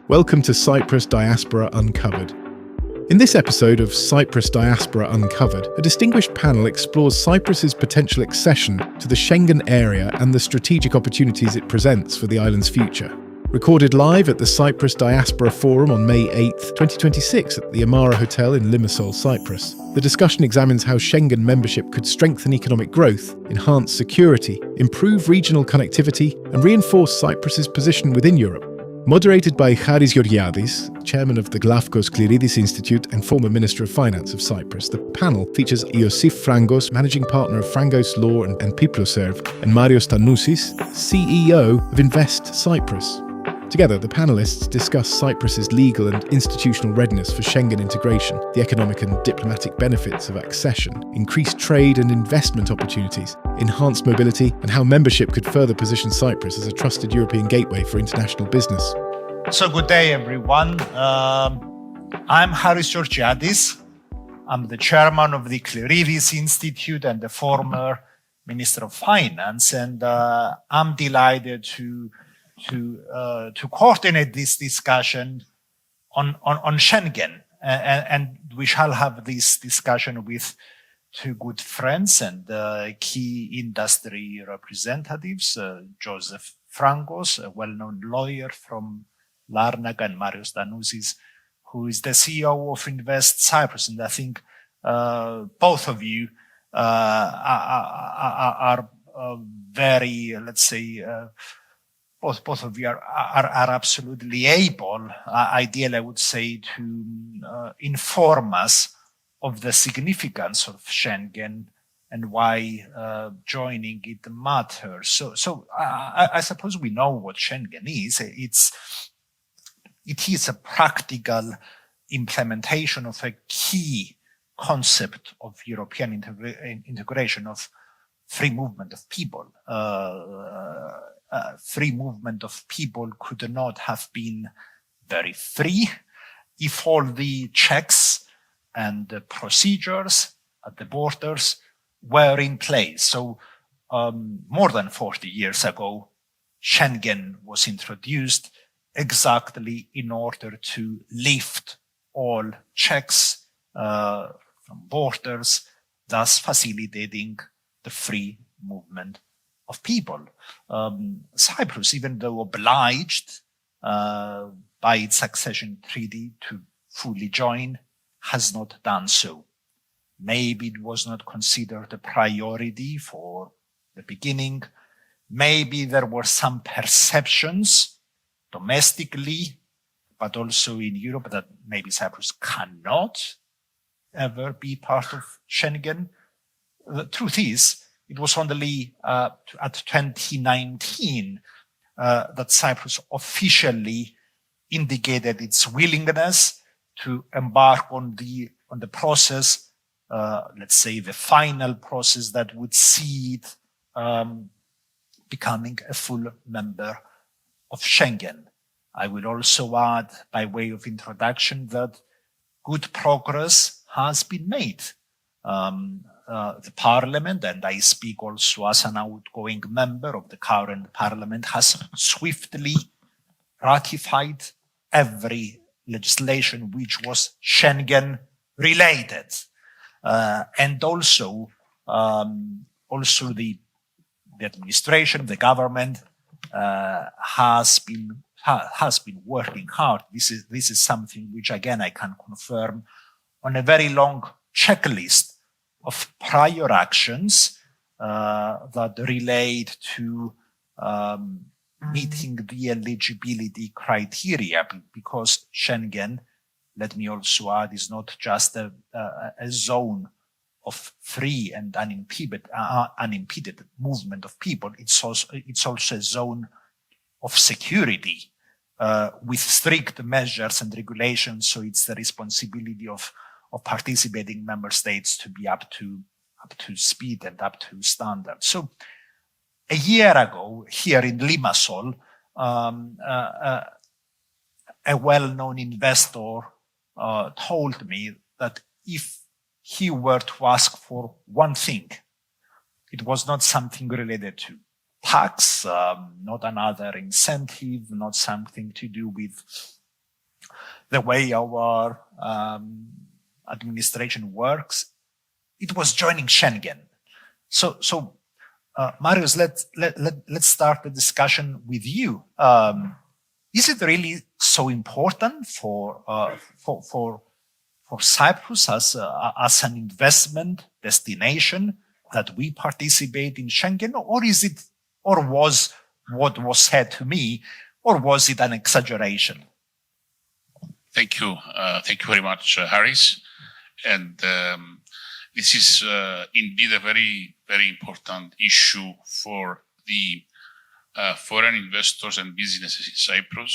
Welcome to Cyprus Diaspora Uncovered. In this episode of Cyprus Diaspora Uncovered, a distinguished panel explores Cyprus's potential accession to the Schengen area and the strategic opportunities it presents for the island's future. Recorded live at the Cyprus Diaspora Forum on May 8, 2026 at the Amara Hotel in Limassol, Cyprus, the discussion examines how Schengen membership could strengthen economic growth, enhance security, improve regional connectivity, and reinforce Cyprus's position within Europe. Moderated by Georgiades, chairman of the Glafkos Clerides Institute and former Minister of Finance of Cyprus, the panel features Iosif Frangos, managing partner of Frangos Law and Bybloserve, and Tannousis, CEO of Invest Cyprus. Together, the panelists discuss Cyprus's legal and institutional readiness for Schengen integration, the economic and diplomatic benefits of accession, increased trade and investment opportunities, enhanced mobility, and how membership could further position Cyprus as a trusted European gateway for international business. So good day, everyone. I'm Georgiades. I'm the chairman of the Clerides Institute and the former Minister of Finance, and I'm delighted to coordinate this discussion on Schengen, and we shall have this discussion with two good friends and key industry representatives, Joseph Frangos, a well-known lawyer from Larnaca, and Tannousis, who is the CEO of Invest Cyprus. And I think both of you are very, let's say, both of you are absolutely able, ideally I would say, to inform us of the significance of Schengen and why joining it matters. So I suppose we know what Schengen is. It is a practical implementation of a key concept of European integration, of free movement of people. Free movement of people could not have been very free if all the checks and the procedures at the borders were in place. So more than 40 years ago, Schengen was introduced exactly in order to lift all checks from borders, thus facilitating the free movement of people. Cyprus, even though obliged by its accession treaty to fully join, has not done so. Maybe it was not considered a priority for the beginning. Maybe there were some perceptions domestically, but also in Europe, that maybe Cyprus cannot ever be part of Schengen. The truth is, it was only at 2019 that Cyprus officially indicated its willingness to embark on the process, let's say the final process that would see it becoming a full member of Schengen. I will also add, by way of introduction, that good progress has been made. The parliament, and I speak also as an outgoing member of the current parliament, has swiftly ratified every legislation which was Schengen related. And also the administration, the government, has been working hard. This is something which, again, I can confirm, on a very long checklist of prior actions that relate to meeting the eligibility criteria, because Schengen, let me also add, is not just a zone of free and unimpeded movement of people. It's also a zone of security with strict measures and regulations. So it's the responsibility of participating member states to be up to speed and up to standard. So a year ago, here in Limassol, a well-known investor told me that if he were to ask for one thing, it was not something related to tax, not another incentive, not something to do with the way our administration works, it was joining Schengen. So Marius, let's start the discussion with you. Is it really so important for Cyprus as an investment destination that we participate in Schengen, or was what was said to me, or was it an exaggeration? Thank you very much, Harris. And this is indeed a very, very important issue for the foreign investors and businesses in Cyprus.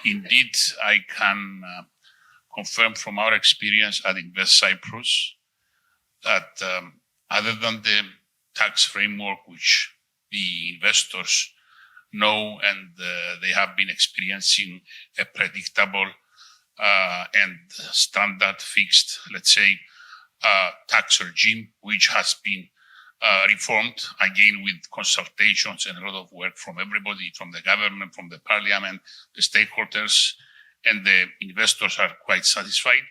Indeed, I can confirm from our experience at Invest Cyprus that other than the tax framework, which the investors know and they have been experiencing a predictable and standard fixed, let's say, tax regime, which has been reformed, again, with consultations and a lot of work from everybody, from the government, from the parliament, the stakeholders, and the investors are quite satisfied.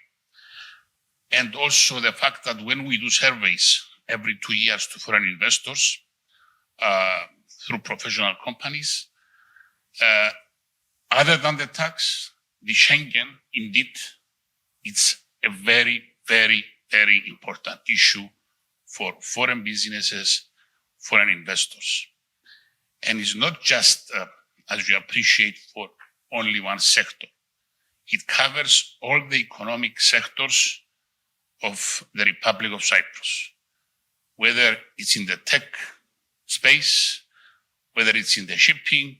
And also the fact that when we do surveys every 2 years to foreign investors through professional companies, other than the tax, the Schengen, indeed, it's a very, very, very important issue for foreign businesses, foreign investors. And it's not just, as you appreciate, for only one sector. It covers all the economic sectors of the Republic of Cyprus, whether it's in the tech space, whether it's in the shipping,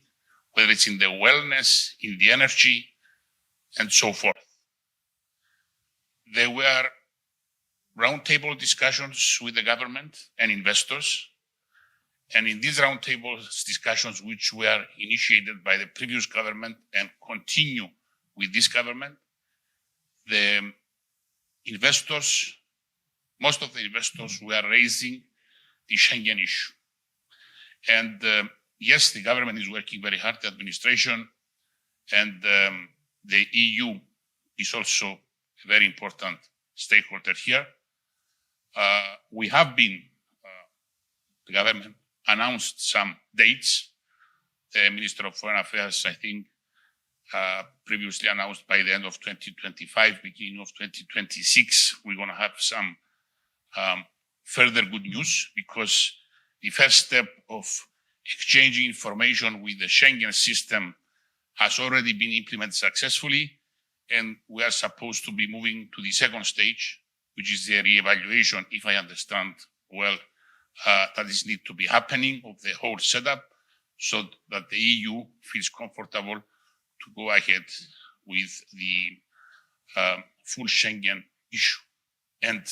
whether it's in the wellness, in the energy, and so forth. There were roundtable discussions with the government and investors. And in these roundtable discussions, which were initiated by the previous government and continue with this government, the investors, most of the investors were raising the Schengen issue. And yes, the government is working very hard, the administration, and the EU is also a very important stakeholder here. We have been, the government announced some dates. The Minister of Foreign Affairs, I think, previously announced by the end of 2025, beginning of 2026, we're going to have some further good news, because the first step of exchanging information with the Schengen system has already been implemented successfully, and we are supposed to be moving to the second stage, which is the re-evaluation, if I understand well, that is need to be happening of the whole setup, so that the EU feels comfortable to go ahead with the full Schengen issue. And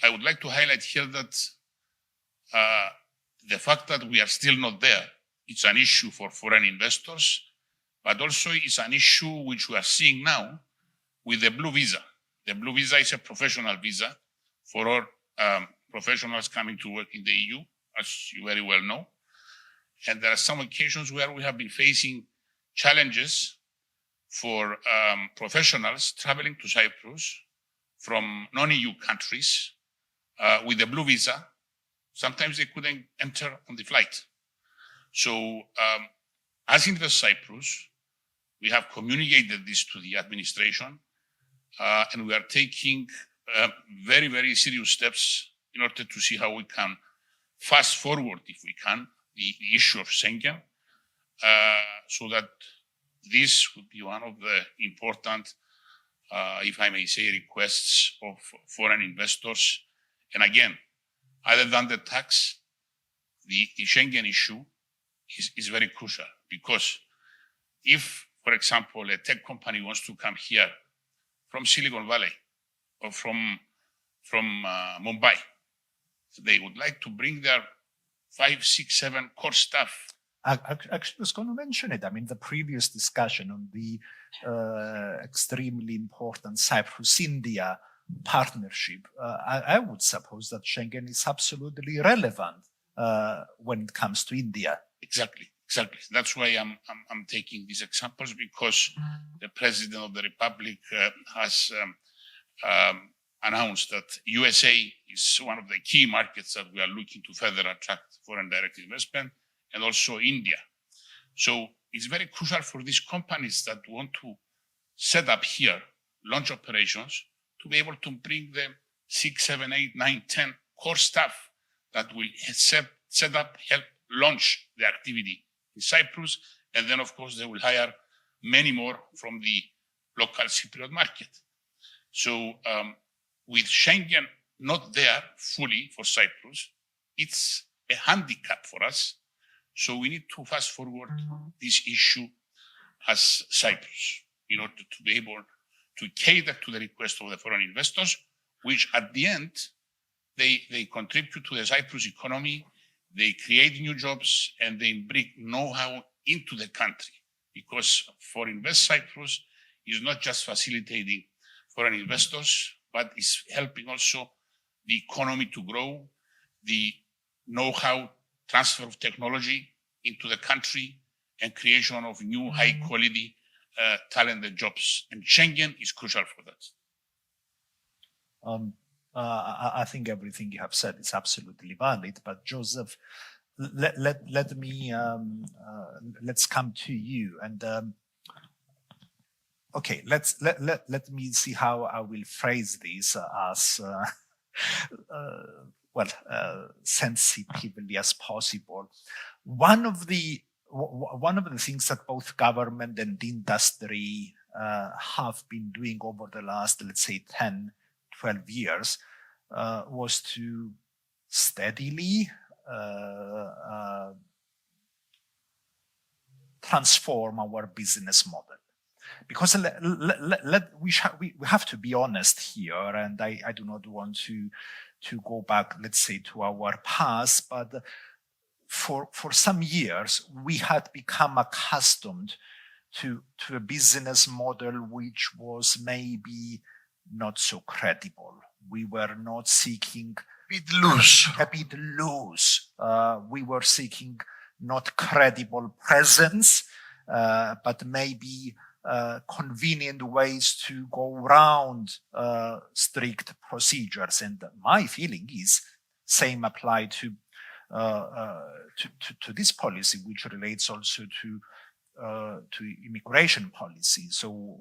I would like to highlight here that the fact that we are still not there, it's an issue for foreign investors, but also it's an issue which we are seeing now with the blue visa. The blue visa is a professional visa for all professionals coming to work in the EU, as you very well know. And there are some occasions where we have been facing challenges for professionals traveling to Cyprus from non-EU countries with the blue visa. Sometimes they couldn't enter on the flight. So as Invest Cyprus, we have communicated this to the administration, and we are taking very, very serious steps in order to see how we can fast forward, if we can, the issue of Schengen, so that this would be one of the important, if I may say, requests of foreign investors. And again, other than the tax, the Schengen issue is very crucial, because if, for example, a tech company wants to come here from Silicon Valley or from Mumbai, they would like to bring their 5, 6, 7 core staff. Actually, I was going to mention it. I mean, the previous discussion on the extremely important Cyprus-India partnership, I would suppose that Schengen is absolutely relevant when it comes to India. Exactly. Exactly. That's why I'm taking these examples, because the President of the Republic has announced that USA is one of the key markets that we are looking to further attract foreign direct investment, and also India. So it's very crucial for these companies that want to set up here, launch operations, to be able to bring them 6, 7, 8, 9, 10 core staff that will set up, help launch the activity in Cyprus. And then, of course, they will hire many more from the local Cypriot market. So with Schengen not there fully for Cyprus, it's a handicap for us. So we need to fast forward this issue as Cyprus in order to be able to cater to the request of the foreign investors, which at the end, they contribute to the Cyprus economy, they create new jobs, and they bring know-how into the country. Because for Invest Cyprus is not just facilitating foreign investors, but is helping also the economy to grow, the know-how transfer of technology into the country, and creation of new high-quality talented jobs. And Schengen is crucial for that. I think everything you have said is absolutely valid, but Joseph, let me let's come to you, and okay, let me see how I will phrase this as sensitively as possible. One of the things that both government and industry have been doing over the last, let's say, 10, 12 years was to steadily transform our business model. Because we have to be honest here, and I do not want to go back, let's say, to our past, but for some years we had become accustomed to a business model which was maybe not so credible. We were not seeking a bit loose. We were seeking not credible presence, but maybe convenient ways to go around strict procedures. And my feeling is same apply to this policy, which relates also to immigration policy. So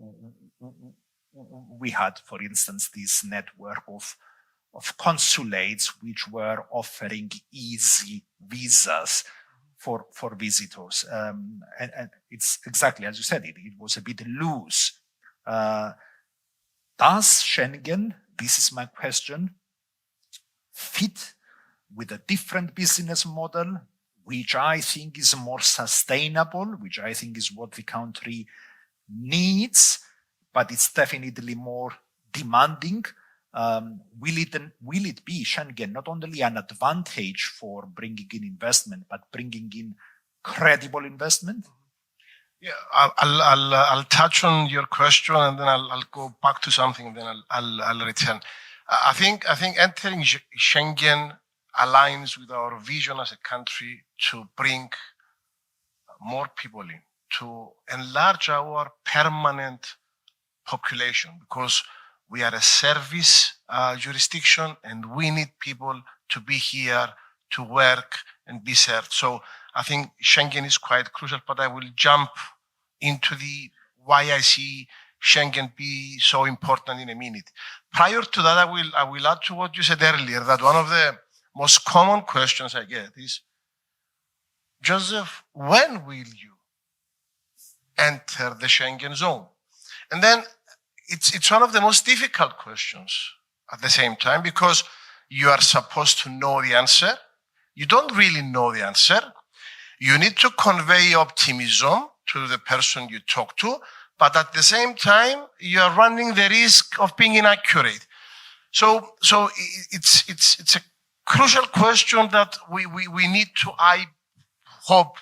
we had, for instance, this network of consulates which were offering easy visas for visitors. And it's exactly as you said, it was a bit loose. Does Schengen, this is my question, fit with a different business model, which I think is more sustainable, which I think is what the country needs, but it's definitely more demanding? Will it be Schengen not only an advantage for bringing in investment, but bringing in credible investment? Yeah, I'll touch on your question, and then I'll go back to something, and then I'll return. I think entering Schengen aligns with our vision as a country to bring more people in, to enlarge our permanent population, because we are a service jurisdiction and we need people to be here to work and be served. So I think Schengen is quite crucial, but I will jump into the why I see Schengen be so important in a minute. Prior to that, I will add to what you said earlier, that one of the most common questions I get is, Joseph, when will you enter the Schengen zone? And then it's one of the most difficult questions at the same time, because you are supposed to know the answer. You don't really know the answer. You need to convey optimism to the person you talk to, but at the same time, you are running the risk of being inaccurate. So it's a crucial question that we need to, I hope,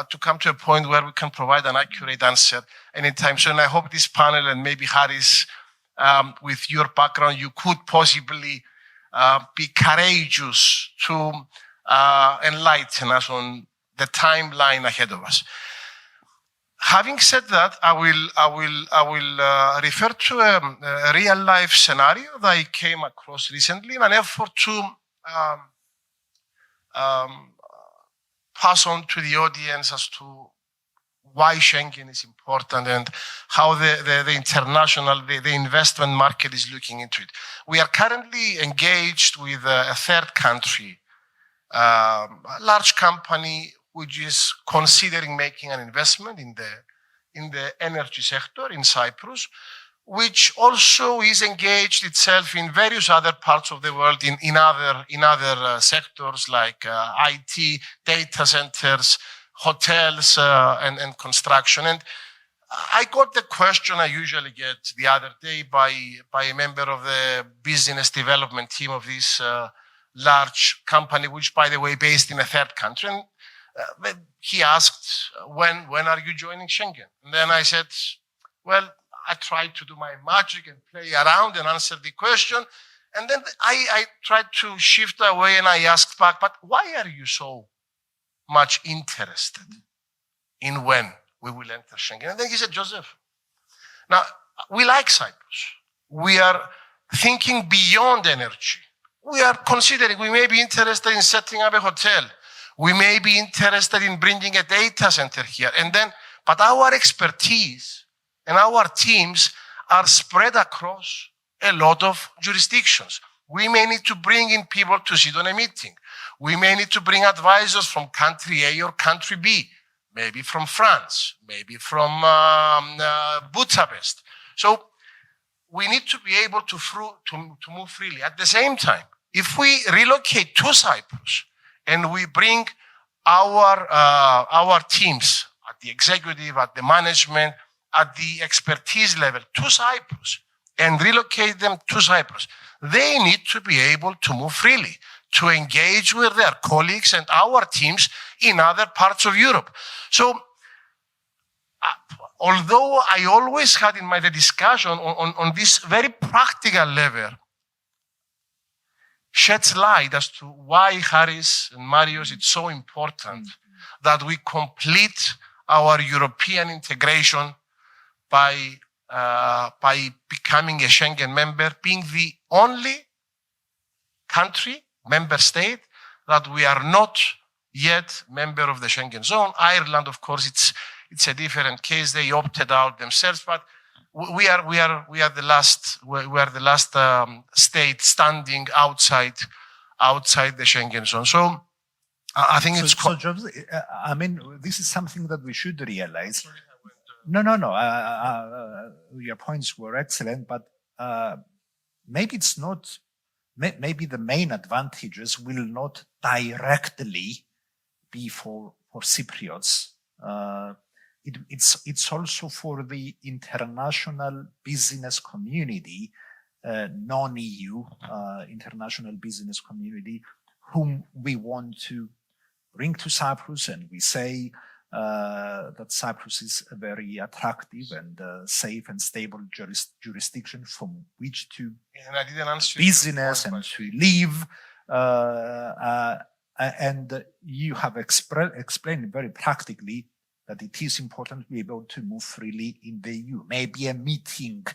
to come to a point where we can provide an accurate answer anytime soon. I hope this panel, and maybe Harris, with your background, you could possibly be courageous to enlighten us on the timeline ahead of us. Having said that, I will refer to a real life scenario that I came across recently in an effort to pass on to the audience as to why Schengen is important and how the international, the investment market is looking into it. We are currently engaged with a third country, a large company which is considering making an investment in the energy sector in Cyprus, which also is engaged itself in various other parts of the world in other sectors like IT, data centers, hotels, and construction. And I got the question I usually get the other day by a member of the business development team of this large company, which, by the way, based in a third country. And he asked, when are you joining Schengen? And then I said, well, I tried to do my magic and play around and answer the question. And then I tried to shift away and I asked back, but why are you so much interested in when we will enter Schengen? And then he said, Joseph, now we like Cyprus. We are thinking beyond energy. We are considering, we may be interested in setting up a hotel. We may be interested in bringing a data center here. And then, but our expertise and our teams are spread across a lot of jurisdictions. We may need to bring in people to sit on a meeting. We may need to bring advisors from country A or country B, maybe from France, maybe from Budapest. So we need to be able to move freely. At the same time, if we relocate to Cyprus and we bring our teams at the executive, at the management, at the expertise level to Cyprus and relocate them to Cyprus, they need to be able to move freely, to engage with their colleagues and our teams in other parts of Europe. So, although I always had in mind the discussion on this very practical level, sheds light as to why, Haris and Marios, it's so important that we complete our European integration by becoming a Schengen member, being the only country, member state, that we are not yet member of the Schengen zone. Ireland, of course, it's a different case. They opted out themselves, but we are the last state standing outside the Schengen zone. So I think it's. So Jobs, I mean, this is something that we should realize. No. Your points were excellent, but maybe it's not. Maybe the main advantages will not directly be for Cypriots. It's also for the international business community, non-EU international business community, whom we want to bring to Cyprus, and we say that Cyprus is a very attractive and safe and stable jurisdiction from which to business and to live. And you have explained very practically that it is important to be able to move freely in the EU. Maybe a meeting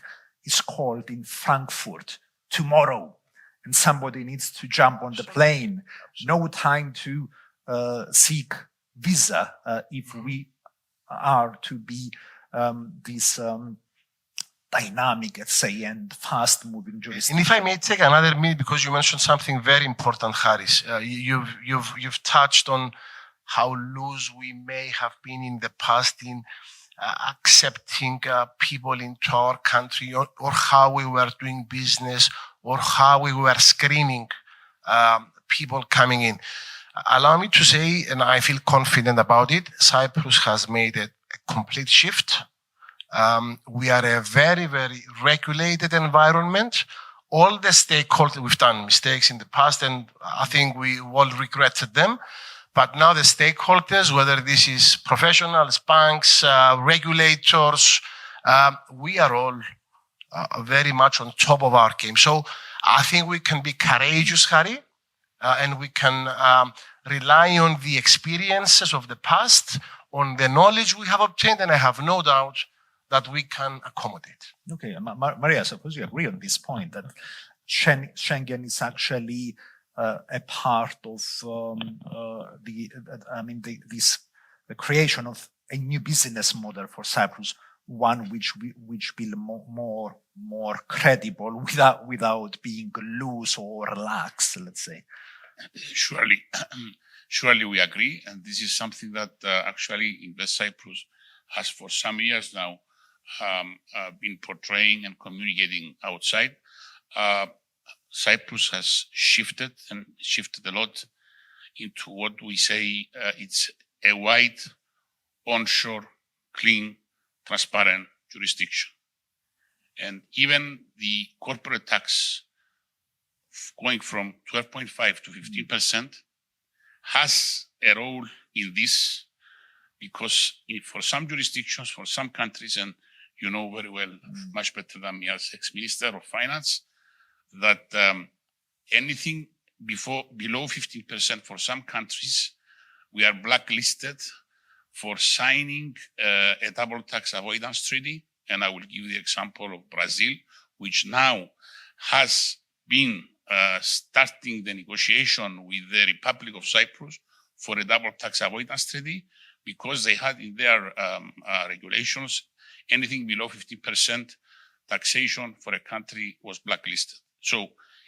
is called in Frankfurt tomorrow, and somebody needs to jump on the plane. No time to seek visa if we are to be this dynamic, let's say, and fast-moving jurisdiction. And if I may take another minute, because you mentioned something very important, Haris. You've touched on how loose we may have been in the past in accepting people into our country, or how we were doing business, or how we were screening people coming in. Allow me to say, and I feel confident about it, Cyprus has made a complete shift. We are a very, very regulated environment. All the stakeholders, we've done mistakes in the past, and I think we all regretted them. But now the stakeholders, whether this is professionals, banks, regulators, we are all very much on top of our game. So I think we can be courageous, Harry, and we can rely on the experiences of the past, on the knowledge we have obtained, and I have no doubt that we can accommodate. Okay, Maria, suppose you agree on this point that Schengen is actually a part of the creation of a new business model for Cyprus, one which will more credible without being loose or lax, let's say. Surely we agree, and this is something that actually Invest Cyprus has for some years now been portraying and communicating outside. Cyprus has shifted a lot into what we say it's a white, onshore, clean, transparent jurisdiction. And even the corporate tax going from 12.5 to 15% has a role in this, because for some jurisdictions, for some countries, and you know very well, much better than me as ex-minister of finance, that anything below 15% for some countries, we are blacklisted for signing a double tax avoidance treaty. And I will give the example of Brazil, which now has been starting the negotiation with the Republic of Cyprus for a double tax avoidance treaty, because they had in their regulations anything below 15% taxation for a country was blacklisted. So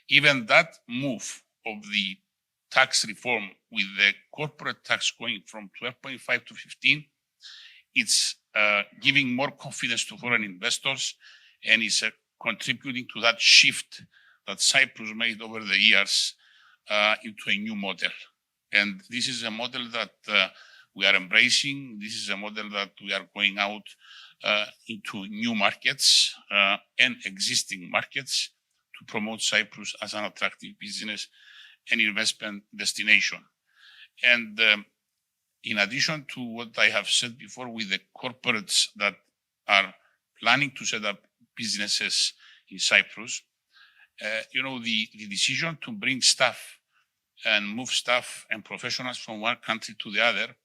even that move of the tax reform with the corporate tax going from 12.5 to 15, it's giving more confidence to foreign investors, and it's contributing to that shift that Cyprus made over the years into a new model. And this is a model that we are embracing. This is a model that we are going out into new markets and existing markets to promote Cyprus as an attractive business and investment destination. And in addition to what I have said before with the corporates that are planning to set up businesses in Cyprus, the decision to bring staff and move staff and professionals from one country to the other,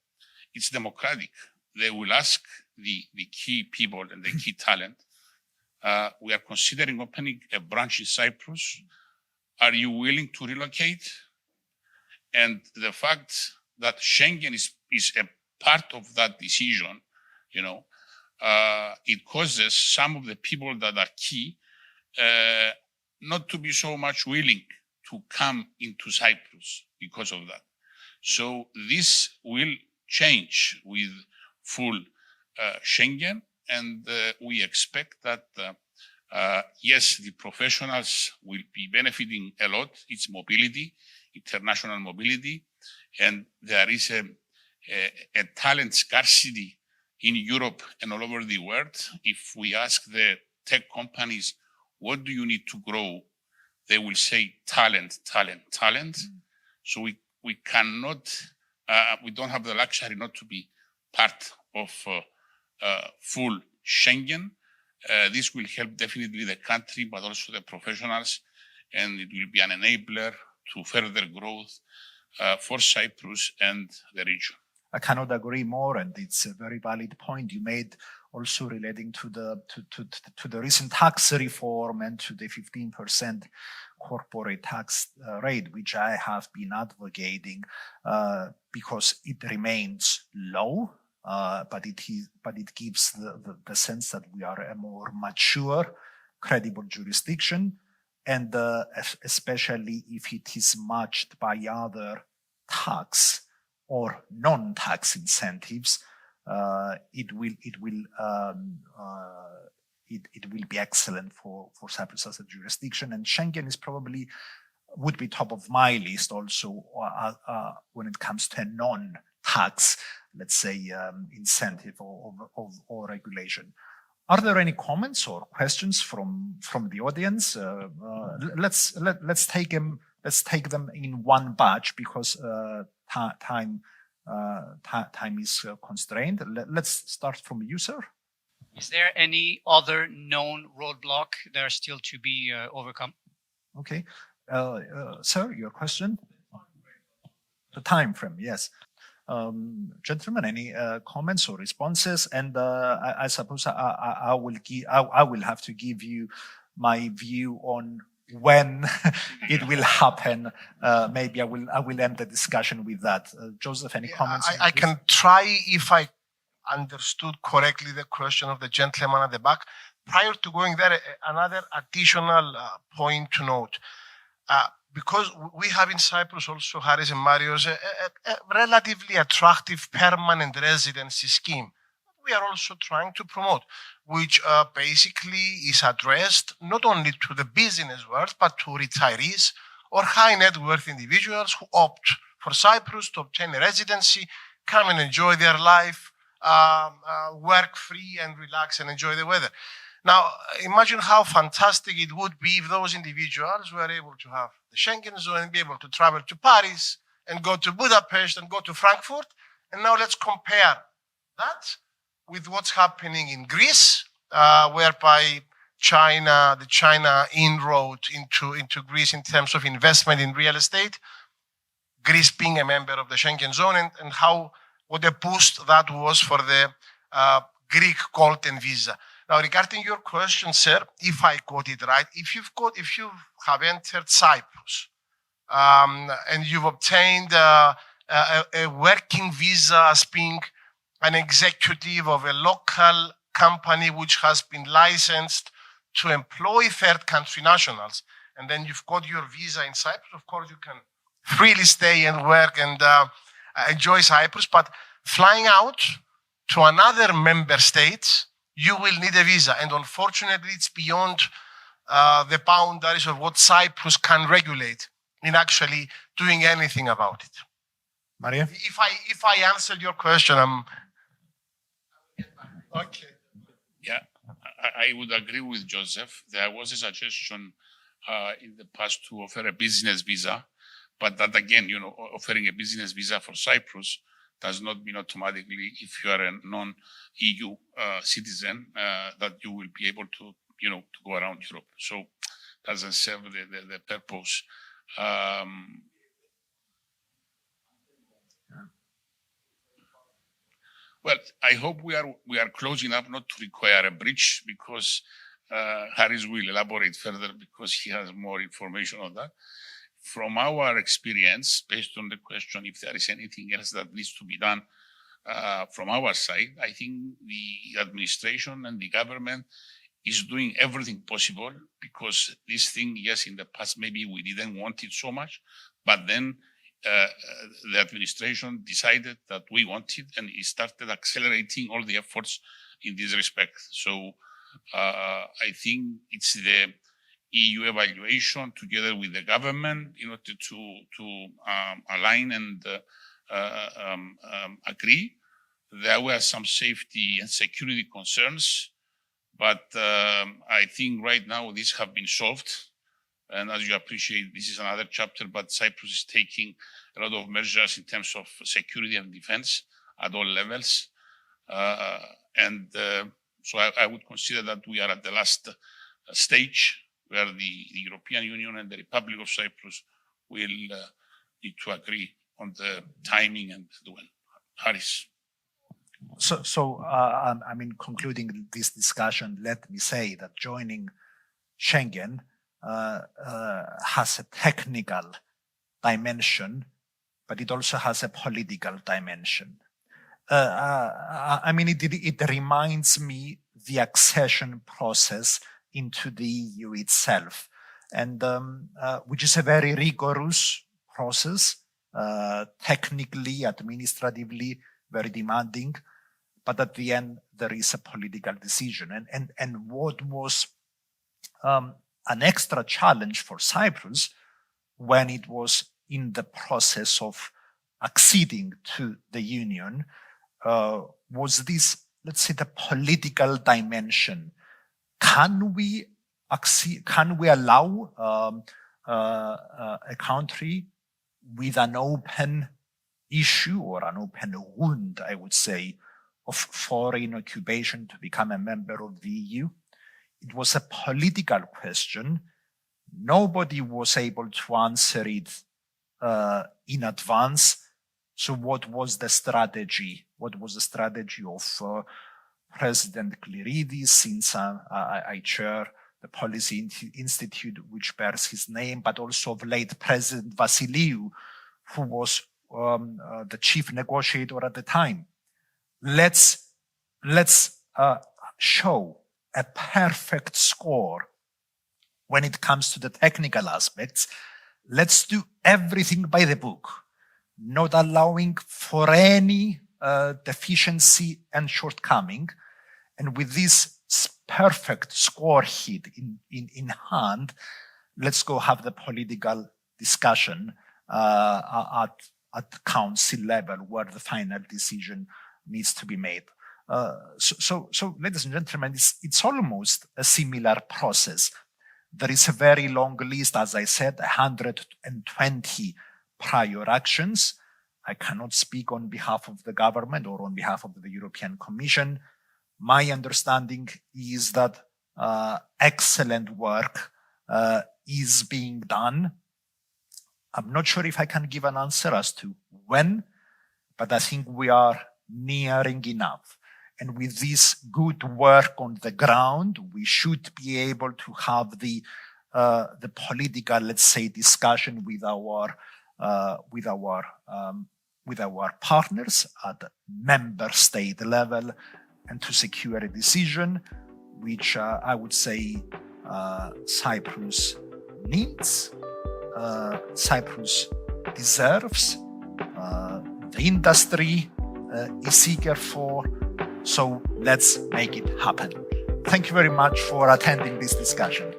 it's democratic. They will ask the key people and the key talent, we are considering opening a branch in Cyprus. Are you willing to relocate? And the fact that Schengen is a part of that decision, it causes some of the people that are key not to be so much willing to come into Cyprus because of that. So this will change with full Schengen, and we expect that, yes, the professionals will be benefiting a lot. It's mobility, international mobility, and there is a talent scarcity in Europe and all over the world. If we ask the tech companies, what do you need to grow? They will say talent, talent, talent. So we cannot, we don't have the luxury not to be part of full Schengen. This will help definitely the country, but also the professionals, and it will be an enabler to further growth for Cyprus and the region. I cannot agree more, and it's a very valid point you made, also relating to the recent tax reform and to the 15% corporate tax rate, which I have been advocating because it remains low, but it gives the sense that we are a more mature, credible jurisdiction, and especially if it is matched by other tax or non-tax incentives, it will be excellent for Cyprus as a jurisdiction. And Schengen is would be top of my list also when it comes to a non-tax, let's say, incentive or regulation. Are there any comments or questions from the audience? Let's take them in one batch, because time is constrained. Let's start from you, sir. Is there any other known roadblock that are still to be overcome? Okay, sir, your question. time frame. Yes. Gentlemen, any comments or responses? And I suppose I will have to give you my view on when it will happen. Maybe I will end the discussion with that. Joseph, any comments? I can try, if I understood correctly the question of the gentleman at the back. Prior to going there, another additional point to note. Because we have in Cyprus also, Harris and Marios, a relatively attractive permanent residency scheme. We are also trying to promote, which basically is addressed not only to the business world, but to retirees or high net worth individuals who opt for Cyprus to obtain a residency, come and enjoy their life, work free and relax and enjoy the weather. Now, imagine how fantastic it would be if those individuals were able to have the Schengen zone and be able to travel to Paris and go to Budapest and go to Frankfurt. And now let's compare that with what's happening in Greece, whereby the China inroad into Greece in terms of investment in real estate, Greece being a member of the Schengen zone, and what a boost that was for the Greek golden visa. Now, regarding your question, sir, if I got it right, if you have entered Cyprus and you've obtained a working visa as being an executive of a local company which has been licensed to employ third country nationals, and then you've got your visa in Cyprus, of course you can freely stay and work and enjoy Cyprus, but flying out to another member state, you will need a visa. And unfortunately, it's beyond the boundaries of what Cyprus can regulate in actually doing anything about it. Maria? If I answered your question, okay. Yeah, I would agree with Joseph. There was a suggestion in the past to offer a business visa, but that again, offering a business visa for Cyprus does not mean automatically, if you are a non-EU citizen, that you will be able to, to go around Europe. So doesn't serve the purpose. Well, I hope we are close enough not to require a breach, because Harris will elaborate further because he has more information on that. From our experience, based on the question, if there is anything else that needs to be done from our side, I think the administration and the government is doing everything possible, because this thing, yes, in the past, maybe we didn't want it so much, but then the administration decided that we want it, and it started accelerating all the efforts in this respect. So I think it's the EU evaluation together with the government in order to align and agree. There were some safety and security concerns, but I think right now these have been solved. And as you appreciate, this is another chapter, but Cyprus is taking a lot of measures in terms of security and defense at all levels. So I would consider that we are at the last stage where the European Union and the Republic of Cyprus will need to agree on the timing and when. Harris. So concluding this discussion, let me say that joining Schengen has a technical dimension, but it also has a political dimension. It reminds me the accession process into the EU itself, and which is a very rigorous process, technically, administratively, very demanding. But at the end, there is a political decision. And what was an extra challenge for Cyprus when it was in the process of acceding to the Union was this, let's say, the political dimension. Can we allow a country with an open issue or an open wound, I would say, of foreign occupation to become a member of the EU? It was a political question. Nobody was able to answer it in advance. So what was the strategy? What was the strategy of President Clerides, since I chair the Policy Institute, which bears his name, but also of late President Vasiliou, who was the chief negotiator at the time. Let's show a perfect score when it comes to the technical aspects. Let's do everything by the book, not allowing for any deficiency and shortcoming. And with this perfect score hit in hand, let's go have the political discussion at council level, where the final decision needs to be made. So, ladies and gentlemen, it's almost a similar process. There is a very long list, as I said, 120 prior actions. I cannot speak on behalf of the government or on behalf of the European Commission. My understanding is that excellent work is being done. I'm not sure if I can give an answer as to when, but I think we are nearing enough. And with this good work on the ground, we should be able to have the political, let's say, discussion with our partners at member state level, and to secure a decision which I would say Cyprus needs, Cyprus deserves, the industry is eager for. So let's make it happen. Thank you very much for attending this discussion.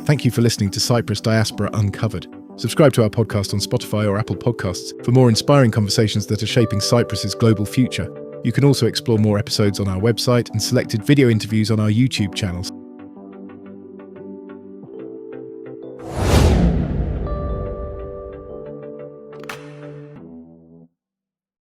Thank you for listening to Cyprus Diaspora Uncovered. Subscribe to our podcast on Spotify or Apple Podcasts for more inspiring conversations that are shaping Cyprus's global future. You can also explore more episodes on our website and selected video interviews on our YouTube channels.